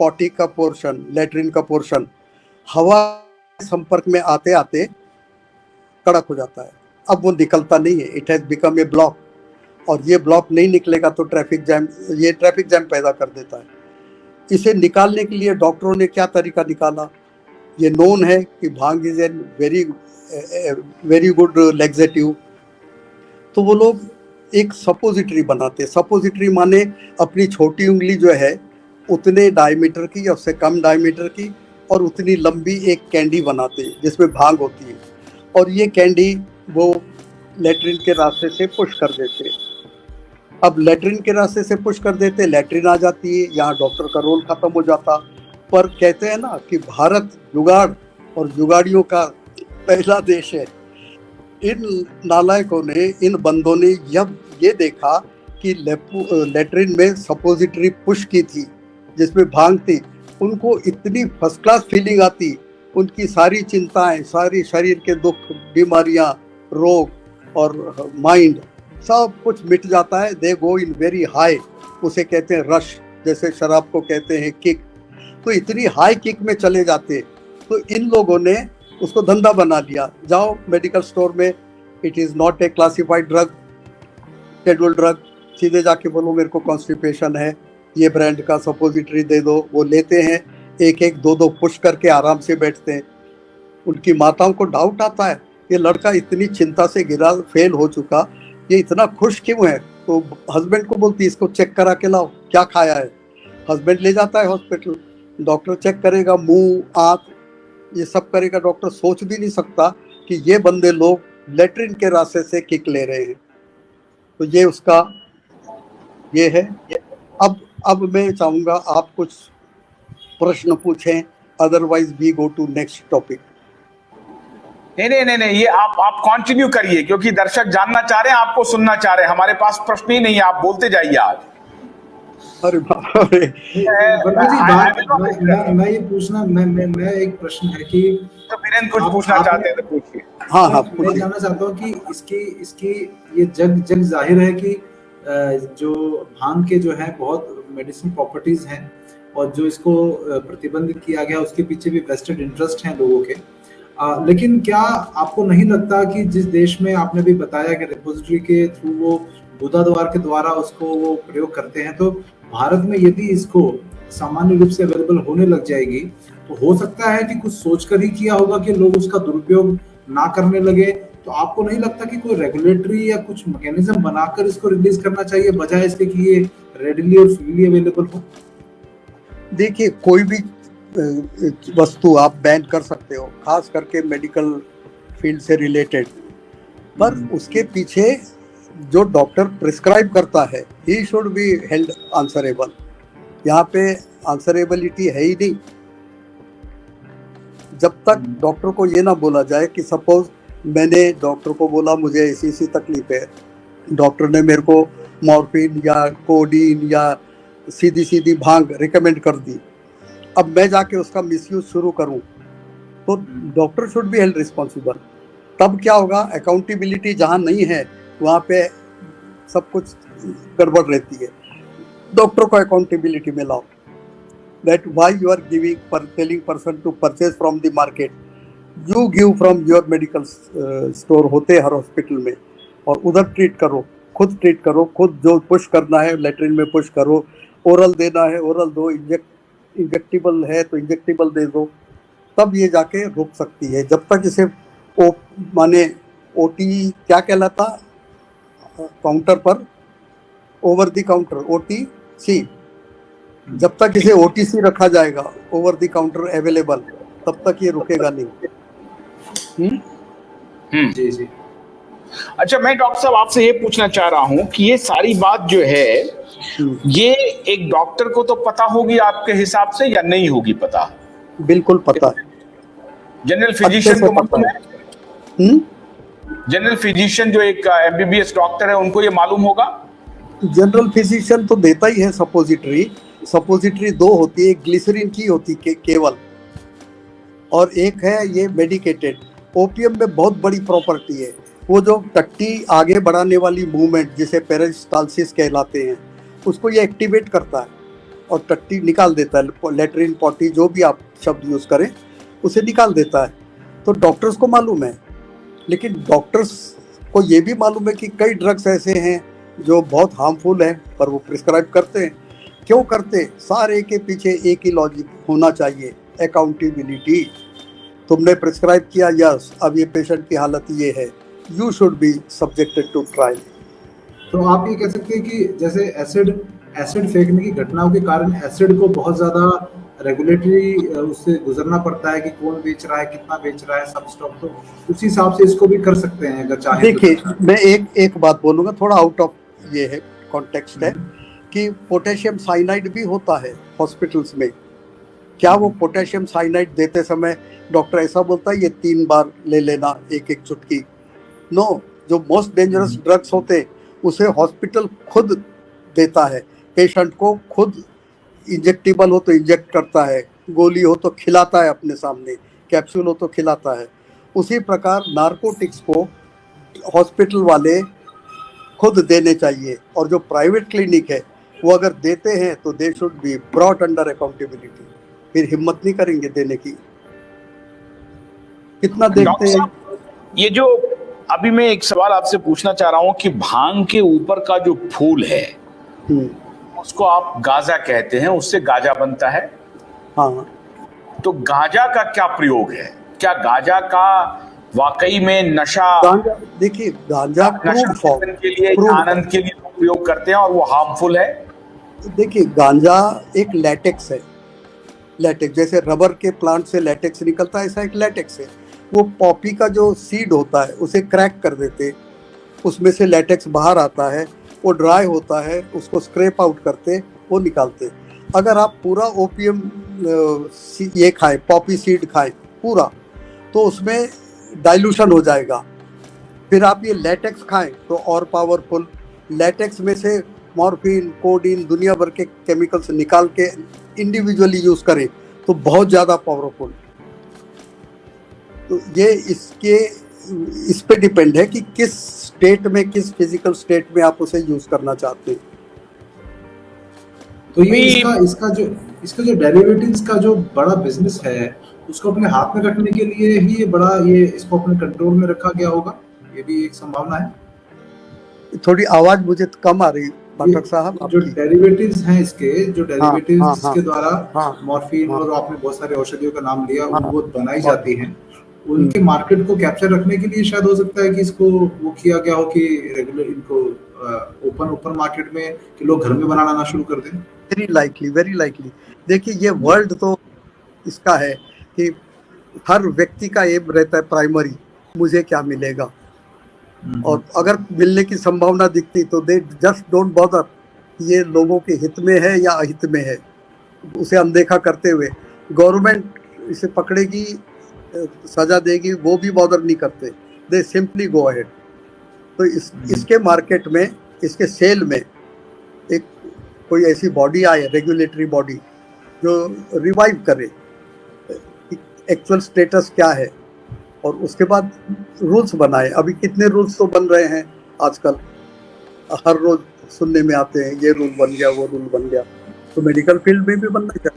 Potty का portion, latrine का portion हवा संपर्क में आते आते कड़क हो जाता है। अब वो निकलता नहीं है, it has become a block, और ये ब्लॉक नहीं निकलेगा तो ट्रैफिक जैम पैदा कर देता है। इसे निकालने के लिए डॉक्टरों ने क्या तरीका निकाला? ये नोन है कि bhang is an very good laxative. तो वो लोग एक सपोजिटरी बनाते। सपोजिटरी माने अपनी छोटी उंगली जो है उतने डायमीटर की या उससे कम डायमीटर की और उतनी लंबी एक कैंडी बनाते जिसमें भांग होती है, और ये कैंडी वो लेटरिन के रास्ते से पुश कर देते। अब लेटरिन के रास्ते से पुश कर देते, लेटरिन आ जाती है, यहाँ डॉक्टर का रोल खत्म हो जाता। पर कहते हैं ना कि भारत जुगाड़ और जुगाड़ियों का पहला देश है। इन नालायकों ने, इन बंदों ने जब ये देखा कि लेटरिन में सपोजिटरी पुश की थी जिसमें भांग थी, उनको इतनी फर्स्ट क्लास फीलिंग आती, उनकी सारी चिंताएं, सारी शरीर के दुख, बीमारियां, रोग और माइंड सब कुछ मिट जाता है। दे गो इन वेरी हाई, उसे कहते हैं रश, जैसे शराब को कहते हैं किक। तो इतनी हाई किक में चले जाते। तो इन लोगों ने उसको धंधा बना लिया। जाओ मेडिकल स्टोर में, it is not a classified drug, schedule drug, सीधे जाके बोलो मेरे को कॉन्स्टिपेशन है, ये ब्रांड का सपोजिटरी दे दो। वो लेते हैं, एक एक दो दो पुश करके आराम से बैठते हैं। उनकी माताओं को डाउट आता है, ये लड़का इतनी चिंता से गिरा, फेल हो चुका, ये इतना खुश क्यों है? तो हस्बैंड को बोलती इसको चेक करा के लाओ क्या खाया है। हस्बैंड ले जाता है हॉस्पिटल, डॉक्टर चेक करेगा, मुंह आँख ये सब करेगा। डॉक्टर सोच भी नहीं सकता कि ये बंदे लोग लेटरिन के रास्ते से किक ले रहे हैं। तो ये उसका ये है। अब मैं चाहूँगा आप कुछ प्रश्न पूछें, otherwise we go to next topic. नहीं, ये आप कंटिन्यू करिए, क्योंकि दर्शक जानना चाह रहे हैं, आपको सुनना चाह रहे हैं। हमारे पास प्रश्न ही नहीं है, आप बोलते जाइए आज। अरे बाप रे, मैं ये पूछना, मैं एक प्रश्न है कि तो वीरेंद्र कुछ पूछना चाहते हैं तो पूछिए। हाँ, मैं जानना चाहता हूँ कि इसकी ये जग जाहिर है कि जो भांग के जो है बहुत मेडिसिन प्रॉपर्टीज हैं, और जो इसको प्रतिबंधित किया गया उसके पीछे भी वेस्टेड इंटरेस्ट हैं लोगों के। लेकिन क्या आपको नहीं लगता कि जिस देश में आपने भी बताया कि रिपोजिटरी के थ्रू वो गुदा द्वार के द्वारा उसको वो प्रयोग करते हैं, तो भारत में यदि इसको सामान्य रूप से अवेलेबल होने लग जाएगी तो हो सकता है कि कुछ सोचकर ही किया होगा कि लोग उसका दुरुपयोग ना करने लगे। तो आपको नहीं लगता कि कोई रेगुलेटरी या कुछ मैकेनिज्म बनाकर इसको रिलीज करना चाहिए, बजाय इसके कि ये रेडिली और फ्रीली अवेलेबल हो? देखिए, कोई भी वस्तु आप बैन कर सकते हो, खास करके मेडिकल फील्ड से रिलेटेड, पर उसके पीछे जो डॉक्टर प्रिस्क्राइब करता है he should be held answerable. यहाँ पे आंसरेबिलिटी है ही नहीं जब तक डॉक्टर को ये ना बोला जाए कि सपोज मैंने डॉक्टर को बोला मुझे ऐसी तकलीफ है, डॉक्टर ने मेरे को मॉर्फिन या कोडीन या सीधी भांग रिकमेंड कर दी, अब मैं जाके उसका मिसयूज शुरू करूं तो doctor should be held responsible. तब क्या होगा, अकाउंटेबिलिटी जहां नहीं है वहां पे सब कुछ गड़बड़ रहती है। डॉक्टर को अकाउंटेबिलिटी में लाओ, that why you are telling person to purchase from the market, you give from your medical store होते हर हॉस्पिटल में, और उधर ट्रीट करो, खुद ट्रीट करो, खुद जो पुश करना है लेटरिन में पुश करो, ओरल देना है ओरल दो, इंजेक्टिबल है तो इंजेक्टिबल दे दो, तब ये जाके रुक सकती है। जब तक इसे माने ओटी क्या कहलाता, काउंटर पर ओवर द काउंटर OTC, जब तक इसे OTC रखा जाएगा, ओवर द काउंटर अवेलेबल, तब तक ये रुकेगा नहीं। जी। अच्छा, मैं डॉक्टर साहब आपसे ये पूछना चाह रहा हूँ कि ये सारी बात जो है ये एक डॉक्टर को तो पता होगी आपके हिसाब से, या नहीं होगी पता? बिल्कुल पता है। जनरल फिजिशियन को मालूम है? जनरल फिजिशियन जो एक MBBS डॉक्टर है उनको ये मालूम होगा? जनरल फिजिशियन तो देता ही है सपोजिटरी दो होती है, एक ग्लिसरीन की होती केवल, और एक है ये मेडिकेटेड। ओपियम में बहुत बड़ी प्रॉपर्टी है, वो जो टट्टी आगे बढ़ाने वाली मूवमेंट जिसे पेरिस्टाल्सिस कहलाते हैं, उसको ये एक्टिवेट करता है। और टट्टी निकाल देता है, लेटरिन पॉटी जो भी आप शब्द यूज़ करें उसे निकाल देता है। तो डॉक्टर्स को मालूम है, लेकिन डॉक्टर्स को ये भी मालूम है कि कई ड्रग्स ऐसे हैं जो बहुत हार्मफुल हैं, पर वो प्रिस्क्राइब करते हैं। क्यों करते? सारे के पीछे एक ही लॉजिक होना चाहिए, अकाउंटेबिलिटी। तुमने प्रिस्क्राइब किया, यस, अब ये पेशेंट की हालत ये है, you should be subjected to trial. तो आप ये कह सकते हैं कि जैसे एसिड फेंकने की घटनाओं के कारण एसिड को बहुत ज्यादा रेगुलेटरी उससे गुजरना पड़ता है कि कौन बेच रहा है, कितना बेच रहा है, सब स्टॉक, तो उसी हिसाब से इसको भी कर सकते हैं अगर चाहे। देखिए, मैं एक बात बोलूँगा, थोड़ा आउट ऑफ ये है कॉन्टेक्स्ट है, कि पोटेशियम साइनाइड भी होता है हॉस्पिटल्स में। क्या वो पोटेशियम साइनाइड देते समय डॉक्टर ऐसा बोलता है ये 3 बार ले लेना, एक चुटकी? नो, जो मोस्ट डेंजरस ड्रग्स होते उसे हॉस्पिटल खुद देता है पेशेंट को, खुद इंजेक्टेबल हो तो इंजेक्ट करता है, गोली हो तो खिलाता है अपने सामने, कैप्सूल हो तो खिलाता है। उसी प्रकार नारकोटिक्स को हॉस्पिटल वाले खुद देने चाहिए, और जो प्राइवेट क्लिनिक है वो अगर देते हैं तो they should be brought under accountability. फिर हिम्मत नहीं करेंगे देने की। कितना देखते हैं। ये जो अभी मैं एक सवाल आपसे पूछना चाह रहा हूं कि भांग के ऊपर का जो फूल है उसको आप गांजा कहते हैं, उससे गांजा बनता है। हाँ, तो गांजा का क्या प्रयोग है? क्या गांजा का वाकई में नशा? गांजा, देखिए, गांजा क्रूड फॉर्म के लिए, आनंद के लिए प्रयोग करते हैं और वो हार्मफुल है। देखिए, गांजा एक लैटेक्स है। लैटेक्स जैसे रबर के प्लांट से लैटेक्स निकलता है, ऐसा एक लैटेक्स है। वो पॉपी का जो सीड होता है उसे क्रैक कर देते, उसमें से लैटेक्स बाहर आता है, वो ड्राई होता है, उसको स्क्रैप आउट करते, वो निकालते। अगर आप पूरा ओपियम ये खाएं, पॉपी सीड खाएं पूरा, तो उसमें डाइल्यूशन हो जाएगा। फिर आप ये लैटेक्स खाएं तो और पावरफुल। लैटेक्स में से मॉर्फिन, कोडीन, दुनिया भर के केमिकल्स निकाल के इंडिविजुअली यूज़ करें तो बहुत ज़्यादा पावरफुल। तो ये इस पे डिपेंड है कि किस स्टेट में, किस फिजिकल स्टेट में आप उसे यूज़ करना चाहते हैं। तो ये इसका जो डेरिवेटिव्स का जो बड़ा बिजनेस है उसको अपने हाथ में रखने के लिए ही ये इसको अपने कंट्रोल में रखा गया होगा, ये भी एक संभावना है। थोड़ी आवाज मुझे कम आ रही पाठक साहब। जो डेरिवेटिव्स हैं इसके, जो डेरिवेटिव्स जिसके द्वारा मॉर्फिन और आपने बहुत सारे औषधियों का नाम लिया, वो बनाई जाती हैं, उनके मार्केट को कैप्चर रखने के लिए शायद हो सकता है कि इसको वो किया गया हो कि रेगुलर इनको ओपन मार्केट में कि लोग घर में बनाना ना शुरू कर दें। Very likely. देखिए, ये वर्ल्ड तो इसका है कि हर व्यक्ति का एम रहता है प्राइमरी, मुझे क्या मिलेगा, और अगर मिलने की संभावना दिखती तो दे जस्ट डोंट बॉदर ये लोगों के हित में है या अहित में है, उसे अनदेखा करते हुए गवर्नमेंट इसे पकड़ेगी, सजा देगी, वो भी बॉदर नहीं करते, दे सिंपली गो अहेड। तो इसके मार्केट में, इसके सेल में एक कोई ऐसी बॉडी आए, रेगुलेटरी बॉडी, जो रिवाइव करे एक्चुअल स्टेटस क्या है, और उसके बाद रूल्स बनाए। अभी कितने रूल्स तो बन रहे हैं आजकल, हर रोज सुनने में आते हैं, ये रूल बन गया, वो रूल बन गया। तो मेडिकल फील्ड में भी बनना चाहिए।